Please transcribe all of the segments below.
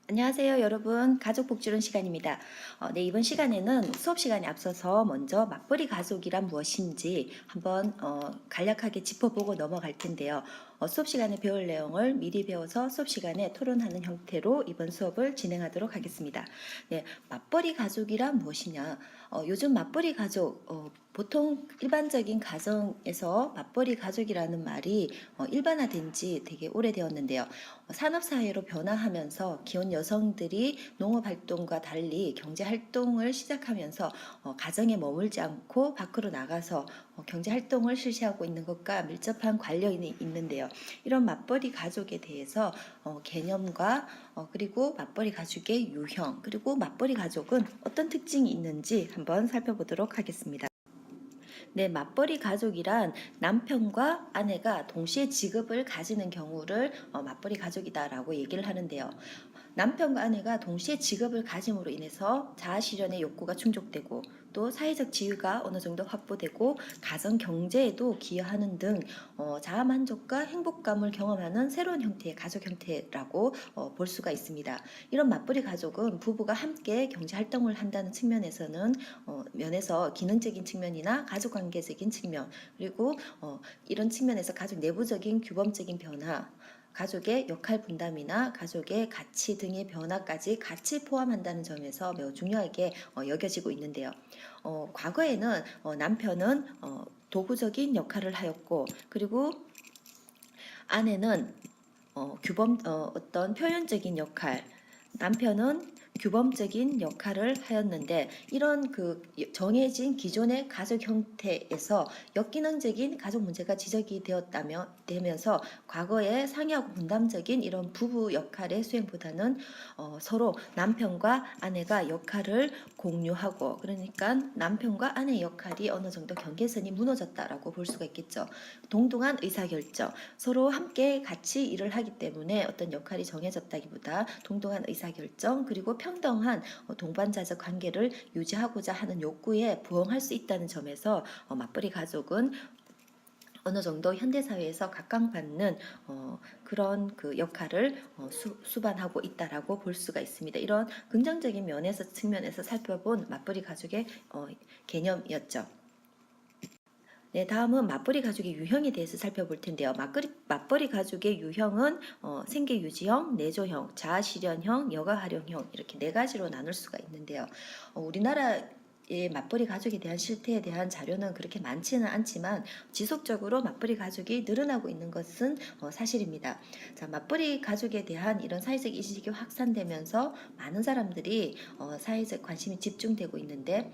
안녕하세요, 여러분. 가족 복지론 시간입니다. 네, 이번 시간에는 수업 시간에 앞서서 먼저 맞벌이 가족이란 무엇인지 한번 간략하게 짚어보고 넘어갈 텐데요. 수업 시간에 배울 내용을 미리 배워서 수업 시간에 토론하는 형태로 이번 수업을 진행하도록 하겠습니다. 네, 맞벌이 가족이란 무엇이냐? 요즘 맞벌이 가족, 보통 일반적인 가정에서 맞벌이 가족이라는 말이 일반화된 지 되게 오래되었는데요. 산업사회로 변화하면서 기혼 여성들이 농업활동과 달리 경제활동을 시작하면서 가정에 머물지 않고 밖으로 나가서 경제활동을 실시하고 있는 것과 밀접한 관련이 있는데요. 이런 맞벌이 가족에 대해서 개념과 그리고 맞벌이 가족의 유형, 그리고 맞벌이 가족은 어떤 특징이 있는지 한번 살펴보도록 하겠습니다. 네, 맞벌이 가족이란 남편과 아내가 동시에 직업을 가지는 경우를 맞벌이 가족이다라고 얘기를 하는데요. 남편과 아내가 동시에 직업을 가짐으로 인해서 자아실현의 욕구가 충족되고 또 사회적 지위가 어느 정도 확보되고 가정 경제에도 기여하는 등 자아 만족과 행복감을 경험하는 새로운 형태의 가족 형태라고 볼 수가 있습니다. 이런 맞벌이 가족은 부부가 함께 경제 활동을 한다는 측면에서는 면에서 기능적인 측면이나 가족 관계적인 측면 그리고 이런 측면에서 가족 내부적인 규범적인 변화 가족의 역할 분담이나 가족의 가치 등의 변화까지 같이 포함한다는 점에서 매우 중요하게 여겨지고 있는데요. 과거에는 남편은 도구적인 역할을 하였고 그리고 아내는 규범 어떤 표현적인 역할, 남편은 규범적인 역할을 하였는데 이런 그 정해진 기존의 가족 형태에서 역기능적인 가족 문제가 지적이 되면서 과거의 상이하고 분담적인 이런 부부 역할의 수행보다는 서로 남편과 아내가 역할을 공유하고 그러니까 남편과 아내의 역할이 어느 정도 경계선이 무너졌다라고 볼 수가 있겠죠. 동등한 의사결정, 서로 함께 같이 일을 하기 때문에 어떤 역할이 정해졌다기보다 동등한 의사결정 그리고 평등한 동반자적 관계를 유지하고자 하는 욕구에 부응할 수 있다는 점에서 맞벌이 가족은 어느 정도 현대사회에서 각광받는 그런 그 역할을 수반하고 있다라고 볼 수가 있습니다. 이런 긍정적인 면에서 측면에서 살펴본 맞벌이 가족의 개념이었죠. 네, 다음은 맞벌이 가족의 유형에 대해서 살펴볼 텐데요. 맞벌이 가족의 유형은 생계 유지형, 내조형, 자아실현형, 여가활용형 이렇게 네 가지로 나눌 수가 있는데요. 우리나라의 맞벌이 가족에 대한 실태에 대한 자료는 그렇게 많지는 않지만 지속적으로 맞벌이 가족이 늘어나고 있는 것은 사실입니다. 자, 맞벌이 가족에 대한 이런 사회적 인식이 확산되면서 많은 사람들이 사회적 관심이 집중되고 있는데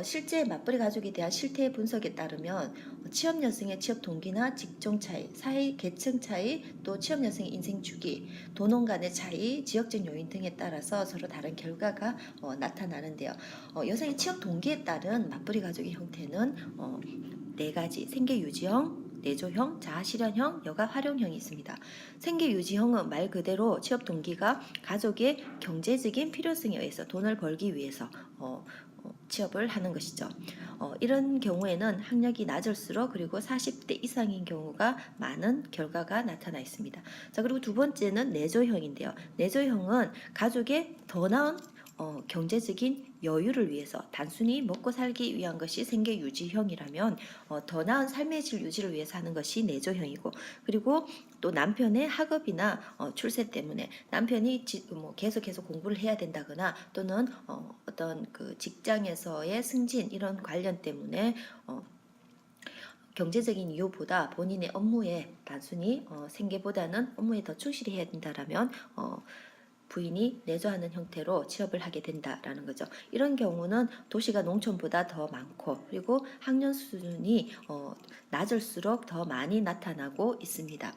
실제 맞벌이 가족에 대한 실태 분석에 따르면 취업 여성의 취업 동기나 직종 차이, 사회 계층 차이, 또 취업 여성의 인생 주기, 도농 간의 차이, 지역적 요인 등에 따라서 서로 다른 결과가 나타나는데요. 여성의 취업 동기에 따른 맞벌이 가족의 형태는 네 가지 생계 유지형, 내조형, 자아실현형, 여가 활용형이 있습니다. 생계 유지형은 말 그대로 취업 동기가 가족의 경제적인 필요성에 의해서 돈을 벌기 위해서 취업을 하는 것이죠. 이런 경우에는 학력이 낮을수록 그리고 40대 이상인 경우가 많은 결과가 나타나 있습니다. 자, 그리고 두 번째는 내조형인데요. 내조형은 가족의 더 나은 경제적인 여유를 위해서 단순히 먹고 살기 위한 것이 생계 유지형이라면 더 나은 삶의 질 유지를 위해서 하는 것이 내조형이고 그리고 또 남편의 학업이나 출세 때문에 남편이 계속 공부를 해야 된다거나 또는 어떤 그 직장에서의 승진 이런 관련 때문에 경제적인 이유보다 본인의 업무에 단순히 생계보다는 업무에 더 충실히 해야 된다라면 부인이 내조하는 형태로 취업을 하게 된다라는 거죠. 이런 경우는 도시가 농촌보다 더 많고 그리고 학년 수준이 낮을수록 더 많이 나타나고 있습니다.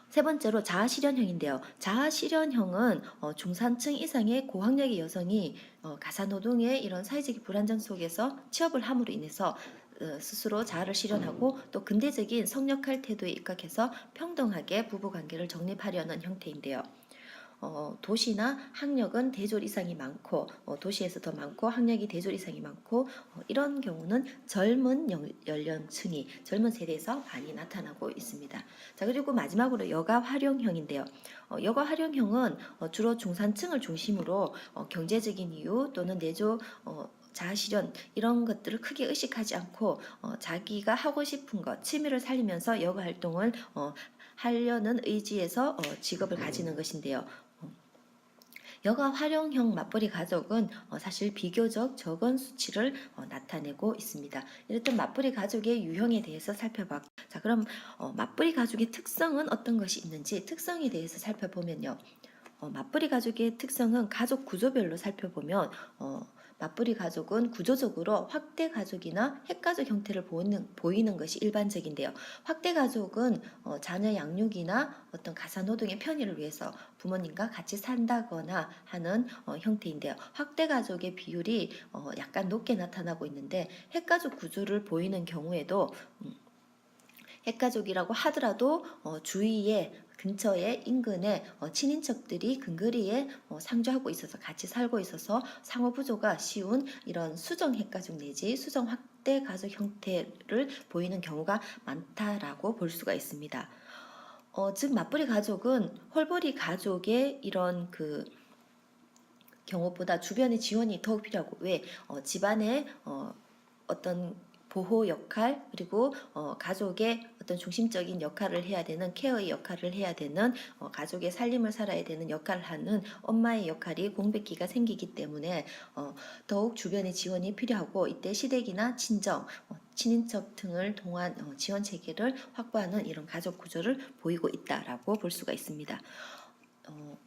세 번째로 자아실현형인데요. 자아실현형은 중산층 이상의 고학력의 여성이 가사노동의 이런 사회적 불안정 속에서 취업을 함으로 인해서 스스로 자아를 실현하고 또 근대적인 성역할 태도에 입각해서 평등하게 부부관계를 정립하려는 형태인데요. 도시나 학력은 대졸 이상이 많고 도시에서 더 많고 학력이 대졸 이상이 많고 이런 경우는 젊은 연령층이 젊은 세대에서 많이 나타나고 있습니다. 자, 그리고 마지막으로 여가 활용형인데요. 여가 활용형은 주로 중산층을 중심으로 경제적인 이유 또는 내조 자아실현 이런 것들을 크게 의식하지 않고 자기가 하고 싶은 것, 취미를 살리면서 여가 활동을 하려는 의지에서 직업을 가지는 것인데요. 여가 활용형 맞벌이 가족은 사실 비교적 적은 수치를 나타내고 있습니다. 이랬던 맞벌이 가족의 유형에 대해서 살펴봤고, 자, 그럼 맞벌이 가족의 특성은 어떤 것이 있는지 특성에 대해서 살펴보면요. 맞벌이 가족의 특성은 가족 구조별로 살펴보면 맞벌이 가족은 구조적으로 확대 가족이나 핵가족 형태를 보이는 것이 일반적인데요. 확대 가족은 자녀 양육이나 어떤 가사노동의 편의를 위해서 부모님과 같이 산다거나 하는 형태인데요. 확대 가족의 비율이 약간 높게 나타나고 있는데 핵가족 구조를 보이는 경우에도 핵가족이라고 하더라도 주위에 근처에 인근에 친인척들이 근거리에 상주하고 있어서 같이 살고 있어서 상호 부조가 쉬운 이런 수정 핵가족 내지 수정 확대 가족 형태를 보이는 경우가 많다라고 볼 수가 있습니다. 즉 맞벌이 가족은 홀벌이 가족의 이런 그 경우보다 주변의 지원이 더욱 필요하고 왜 집안의 어떤 보호 역할 그리고 가족의 어떤 중심적인 역할을 해야 되는 케어의 역할을 해야 되는 가족의 살림을 살아야 되는 역할을 하는 엄마의 역할이 공백기가 생기기 때문에 더욱 주변의 지원이 필요하고 이때 시댁이나 친정 친인척 등을 통한 지원 체계를 확보하는 이런 가족 구조를 보이고 있다라고 볼 수가 있습니다.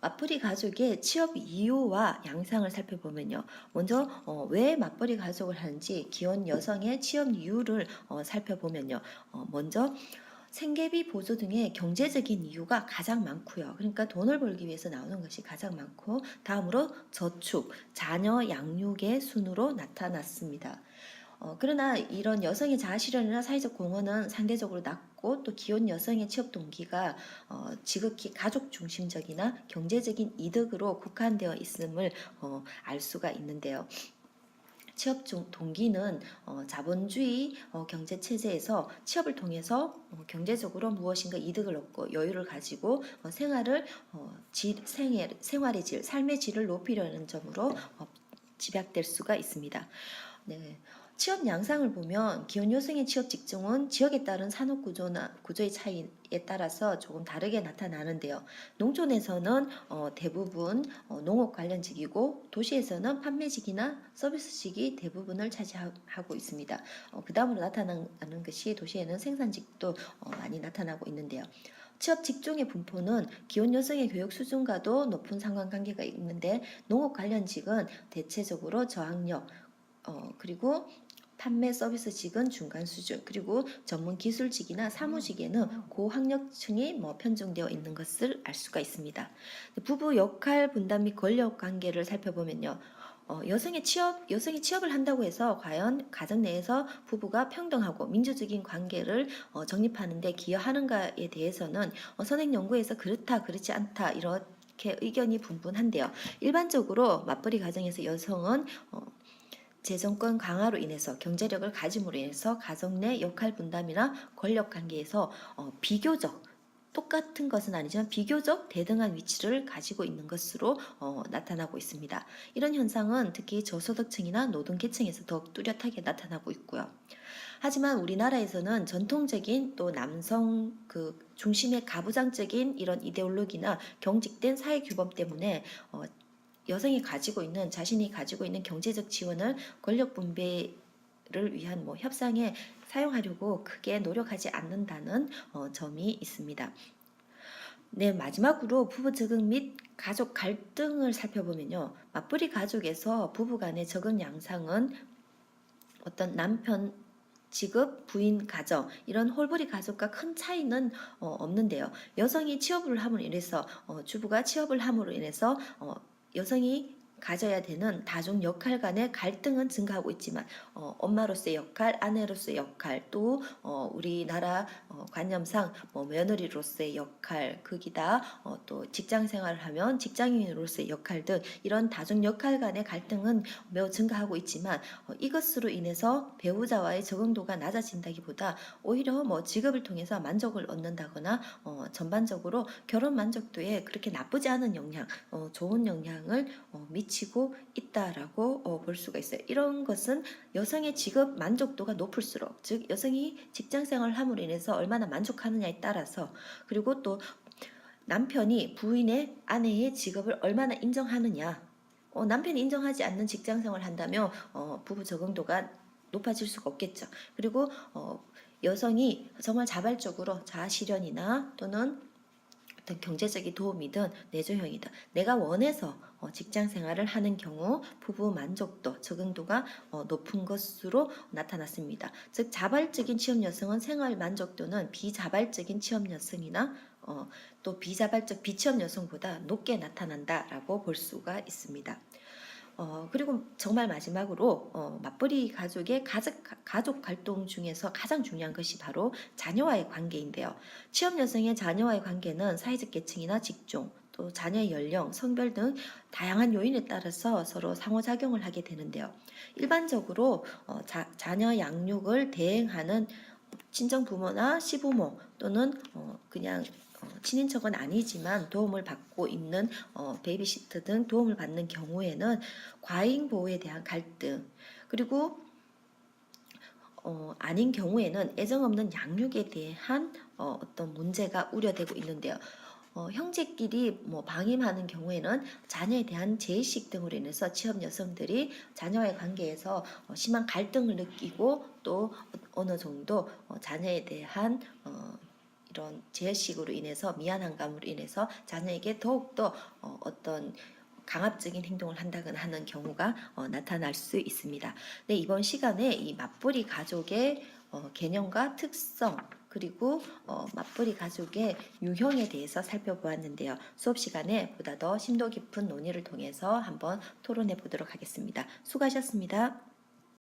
맞벌이 가족의 취업 이유와 양상을 살펴보면요. 먼저 왜 맞벌이 가족을 하는지 기혼 여성의 취업 이유를 살펴보면요. 먼저 생계비 보조 등의 경제적인 이유가 가장 많고요. 그러니까 돈을 벌기 위해서 나오는 것이 가장 많고 다음으로 저축, 자녀 양육의 순으로 나타났습니다. 그러나 이런 여성의 자아실현이나 사회적 공헌은 상대적으로 낮고 또 기혼 여성의 취업 동기가 지극히 가족 중심적이나 경제적인 이득으로 국한되어 있음을 알 수가 있는데요. 취업 동기는 자본주의 경제 체제에서 취업을 통해서 경제적으로 무엇인가 이득을 얻고 여유를 가지고 생활을 생활의 질, 삶의 질을 높이려는 점으로 집약될 수가 있습니다. 네. 취업 양상을 보면 기혼 여성의 취업 직종은 지역에 따른 산업 구조의 차이에 따라서 조금 다르게 나타나는데요. 농촌에서는 대부분 농업 관련직이고 도시에서는 판매직이나 서비스직이 대부분을 차지하고 있습니다. 그 다음으로 나타나는 것이 도시에는 생산직도 많이 나타나고 있는데요. 취업 직종의 분포는 기혼 여성의 교육 수준과도 높은 상관관계가 있는데 농업 관련직은 대체적으로 저학력 그리고 판매 서비스직은 중간 수준 그리고 전문 기술직이나 사무직에는 고학력층이 편중되어 있는 것을 알 수가 있습니다. 부부 역할 분담 및 권력 관계를 살펴보면요. 여성이 취업을 한다고 해서 과연 가정 내에서 부부가 평등하고 민주적인 관계를 정립하는 데 기여하는가에 대해서는 선행 연구에서 그렇다 그렇지 않다 이렇게 의견이 분분한데요. 일반적으로 맞벌이 가정에서 여성은 재정권 강화로 인해서 경제력을 가짐으로 인해서 가정 내 역할 분담이나 권력 관계에서 비교적 똑같은 것은 아니지만 비교적 대등한 위치를 가지고 있는 것으로 나타나고 있습니다. 이런 현상은 특히 저소득층이나 노동계층에서 더욱 뚜렷하게 나타나고 있고요. 하지만 우리나라에서는 전통적인 또 남성 중심의 가부장적인 이런 이데올로기나 경직된 사회 규범 때문에 자신이 가지고 있는 경제적 지원을 권력 분배를 위한 협상에 사용하려고 크게 노력하지 않는다는 점이 있습니다. 네, 마지막으로 부부 적응 및 가족 갈등을 살펴보면요. 맞벌이 가족에서 부부 간의 적응 양상은 어떤 남편 직업, 부인 가정 이런 홀벌이 가족과 큰 차이는 없는데요. 여성이 취업을 함으로 인해서 주부가 취업을 함으로 인해서 여성이 가져야 되는 다중 역할 간의 갈등은 증가하고 있지만 엄마로서의 역할, 아내로서의 역할, 또 우리나라 관념상 뭐 며느리로서의 역할, 거기다 또 직장 생활을 하면 직장인으로서의 역할 등 이런 다중 역할 간의 갈등은 매우 증가하고 있지만 이것으로 인해서 배우자와의 적응도가 낮아진다기보다 오히려 뭐 직업을 통해서 만족을 얻는다거나 전반적으로 결혼 만족도에 그렇게 나쁘지 않은 영향, 좋은 영향을 미치고 있다라고 볼 수가 있어요. 이런 것은 여성의 직업 만족도가 높을수록, 즉 여성이 직장 생활을 함으로 인해서 얼마나 만족하느냐에 따라서, 그리고 또 남편이 부인의 아내의 직업을 얼마나 인정하느냐. 남편이 인정하지 않는 직장 생활을 한다면 부부 적응도가 높아질 수가 없겠죠. 그리고 여성이 정말 자발적으로 자아실현이나 또는 어떤 경제적인 도움이든 내조형이든 내가 원해서 직장 생활을 하는 경우 부부 만족도, 적응도가 높은 것으로 나타났습니다. 즉 자발적인 취업 여성은 생활 만족도는 비자발적인 취업 여성이나 또 비자발적 비취업 여성보다 높게 나타난다라고 볼 수가 있습니다. 그리고 정말 마지막으로 맞벌이 가족의 가족 활동 중에서 가장 중요한 것이 바로 자녀와의 관계인데요. 취업 여성의 자녀와의 관계는 사회적 계층이나 직종, 또 자녀의 연령, 성별 등 다양한 요인에 따라서 서로 상호작용을 하게 되는데요. 일반적으로 자녀 양육을 대행하는 친정 부모나 시부모 또는 그냥 친인척은 아니지만 도움을 받고 있는 베이비시터 등 도움을 받는 경우에는 과잉 보호에 대한 갈등, 그리고 아닌 경우에는 애정 없는 양육에 대한 어떤 문제가 우려되고 있는데요. 형제끼리 뭐 방임하는 경우에는 자녀에 대한 죄의식 등으로 인해서 취업 여성들이 자녀와의 관계에서 심한 갈등을 느끼고 또 어느 정도 자녀에 대한 이런 죄의식으로 인해서 미안한 감으로 인해서 자녀에게 더욱더 어떤 강압적인 행동을 한다거나 하는 경우가 나타날 수 있습니다. 네, 이번 시간에 이 맞벌이 가족의 개념과 특성, 그리고 맞벌이 가족의 유형에 대해서 살펴보았는데요. 수업 시간에 보다 더 심도 깊은 논의를 통해서 한번 토론해 보도록 하겠습니다. 수고하셨습니다.